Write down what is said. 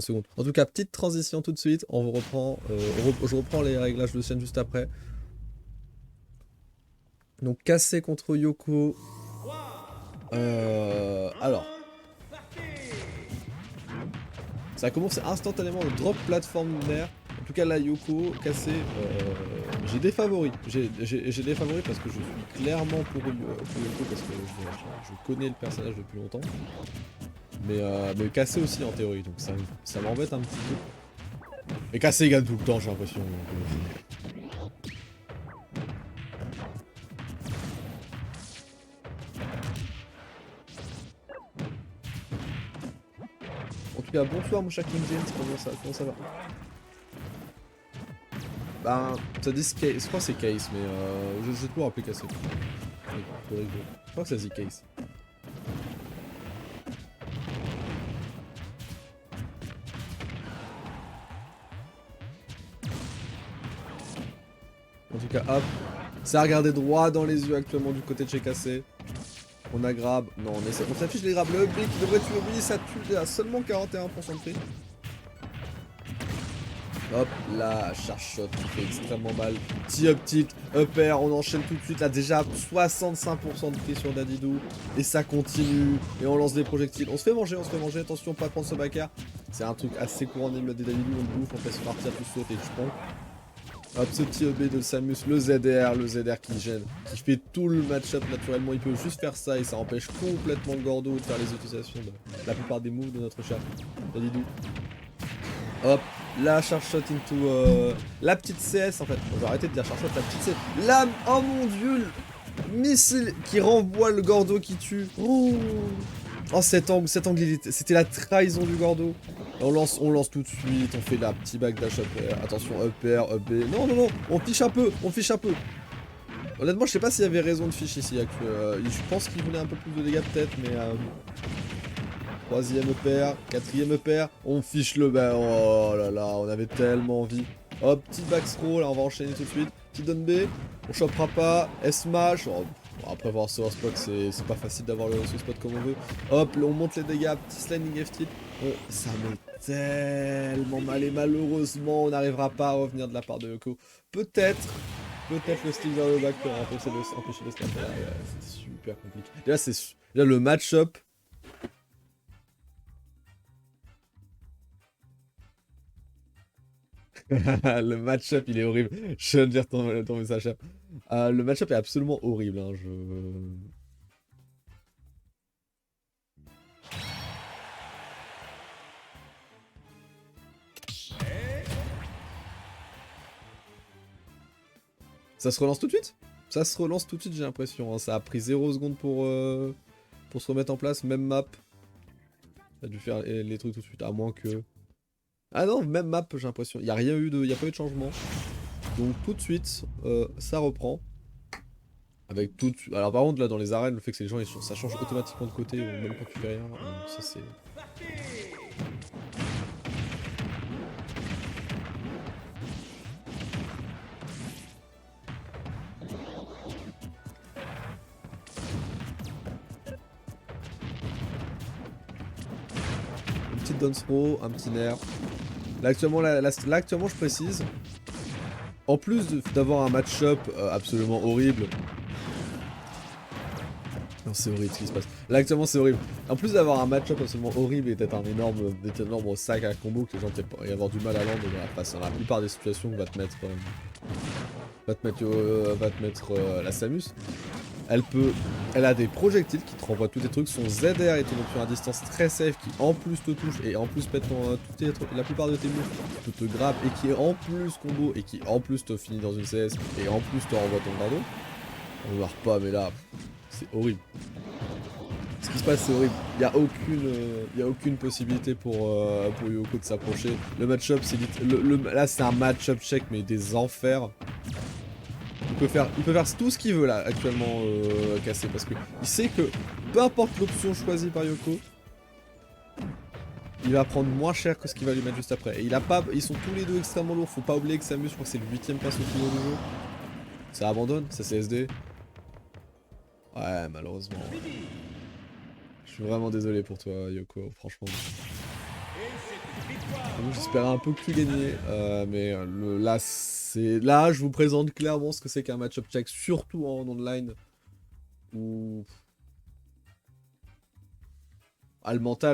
secondes. En tout cas, petite transition tout de suite. On vous reprend, je reprends les réglages de chaîne juste après. Donc Cassé contre Yoko. Alors. Ça commence instantanément au drop plateforme lunaire. En tout cas là Yoko, Cassé, j'ai des favoris. J'ai des favoris parce que je suis clairement pour Yoko parce que je connais le personnage depuis longtemps. Mais Cassé aussi en théorie, donc ça m'embête un petit peu. Et Cassé gagne tout le temps j'ai l'impression. En tout cas, bonsoir mon cher King James, comment ça va? Ben, ça dit Case, je crois que c'est Case, mais je sais toujours appeler Cassé. Je crois que ça dit Case. En tout cas, hop, ça a regardé droit dans les yeux actuellement du côté de chez Cassé. On a grab, non on s'affiche les grabs, le up qui devrait tuer Obi, ça tue à seulement 41% de prix. Hop, là, charge shot qui fait extrêmement mal. Petit up tilt, up air, on enchaîne tout de suite. Là, déjà 65% de prix sur Dadidou. Et ça continue. Et on lance des projectiles. On se fait manger. Attention, pas prendre ce backer. C'est un truc assez courant des modes des Dadidou. On le bouffe, on fait se partir, tout saute et je prends. Hop, ce petit EB de Samus, le ZR qui gêne, qui fait tout le match-up naturellement. Il peut juste faire ça et ça empêche complètement Gordo de faire les utilisations de la plupart des moves de notre chat. Dadidou. Hop, la charge shot into la petite CS en fait. On va arrêter de dire charge shot, la petite CS. Lame, oh mon dieu, missile qui renvoie le Gordo qui tue. Oh cet angle c'était la trahison du Gordo. On lance tout de suite, on fait la petite backdash up air. Attention, up air, up B. Non, on fiche un peu, Honnêtement, je sais pas s'il y avait raison de fiche ici. Je pense qu'il voulait un peu plus de dégâts peut-être, mais... Troisième EPR, quatrième EPR, on fiche le bain. Oh là là, on avait tellement envie. Hop, petit back throw, là on va enchaîner tout de suite. Petit down B, on chopera pas. S-smash. Oh, bon, après avoir ce spot, c'est pas facile d'avoir ce spot comme on veut. Hop, là, on monte les dégâts, petit sliding F-tilt. Ça met tellement mal et malheureusement on n'arrivera pas à revenir de la part de Yoko. Peut-être le stick vers le back pour empêcher le snap. C'est super compliqué. Là le match-up. Le match-up il est horrible. Je viens de lire ton message. Le match-up est absolument horrible. Hein. Ça se relance tout de suite? Ça se relance tout de suite j'ai l'impression. Hein. Ça a pris 0 secondes pour se remettre en place. Même map. Ça a dû faire les trucs tout de suite. À moins que... Ah non, même map j'ai l'impression. Il n'y a rien eu de... Il n'y a pas eu de changement. Donc tout de suite, ça reprend. Avec tout... Alors par contre là dans les arènes, le fait que les gens ça change automatiquement de côté, même quand tu fais rien. Ça c'est... Une petite down throw, un petit nerf. Là actuellement je précise, en plus d'avoir un match-up absolument horrible. Non c'est horrible ce qui se passe. Là actuellement c'est horrible. En plus d'avoir un match-up absolument horrible et d'être un énorme sac à combo que les gens vont avoir du mal à land face à la plupart des situations va te mettre la Samus. Elle a des projectiles qui te renvoient tous tes trucs. Son ZR est une option à distance très safe qui en plus te touche et en plus pète la plupart de tes moves, qui te grab et qui en plus combo et qui en plus te finit dans une CS et en plus te renvoie ton bardo. On ne meurt pas mais là, c'est horrible. Ce qui se passe c'est horrible. Il n'y a aucune possibilité pour Yoko de s'approcher. Le match-up c'est là c'est un match-up check mais des enfers. Il peut faire tout ce qu'il veut là actuellement Cassé parce que il sait que peu importe l'option choisie par Yoko, il va prendre moins cher que ce qu'il va lui mettre juste après. Et ils sont tous les deux extrêmement lourds, faut pas oublier que Samus, je crois que c'est le 8ème pass au kilo du jeu. Ça abandonne, ça c'est SD. Ouais malheureusement. Je suis vraiment désolé pour toi Yoko, franchement. j'espérais un peu que tu gagnais. Mais là, je vous présente clairement ce que c'est qu'un match-up check, surtout en online. Où... Ah, le mental,